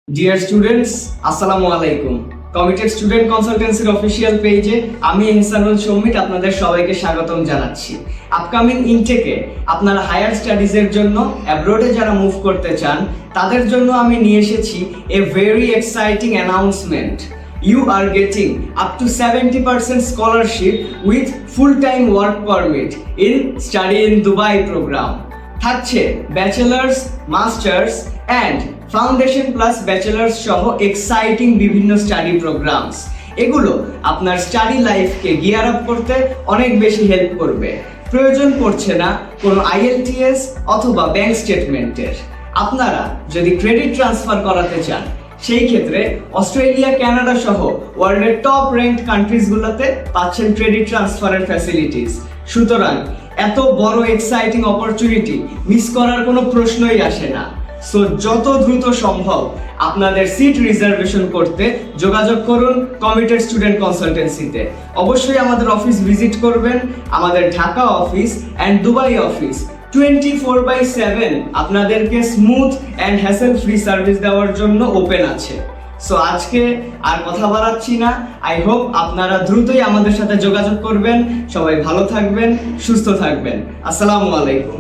Dear students, আসসালামু আলাইকুম। Committed student কনসালটেন্সির official পেজে আমি এহসানুল শম্মিত আপনাদের সবাইকে স্বাগতম জানাচ্ছি। আপকামিং ইনটেকে আপনারা হায়ার স্টাডিজের জন্য অ্যাব্রোডে যারা মুভ করতে চান তাদের জন্য আমি নিয়ে এসেছি a very exciting announcement. You are getting up to 70% scholarship with full-time work permit in Study in Dubai program. থাকছে bachelors, masters and foundation plus bachelors সহ এক্সাইটিং বিভিন্ন স্টাডি প্রোগ্রামস। এগুলো আপনার স্টাডি লাইফকে গিয়ার আপ করতে অনেক বেশি help করবে। প্রয়োজন পড়ছে না কোনো IELTS অথবা ব্যাংক স্টেটমেন্টের। আপনারা যদি ক্রেডিট ট্রান্সফার করাতে চান সেই ক্ষেত্রে অস্ট্রেলিয়া, কানাডা সহ ওয়ার্ল্ডের টপ র্যাঙ্কড কান্ট্রিজগুলোতে পাচ্ছেন ক্রেডিট ট্রান্সফারের ফ্যাসিলিটিস। সুতরাং এত বড় এক্সাইটিং অপরচুনিটি মিস করার কোনো প্রশ্নই আসে না। সো যত দ্রুত সম্ভব আপনাদের সিট রিজার্ভেশন করতে যোগাযোগ করুন কমিটেড স্টুডেন্ট কনসালটেন্সিতে। অবশ্যই আমাদের অফিস ভিজিট করবেন। আমাদের Dhaka office and Dubai office 24/7 আপনাদেরকে smooth and hassle free service দেওয়ার জন্য ওপেন আছে। সো আজকে আর কথা বাড়াচ্ছি না। আই হোপ আপনারা দ্রুতই আমাদের সাথে যোগাযোগ করবেন। সবাই ভালো থাকবেন, সুস্থ থাকবেন। আসসালামু আলাইকুম।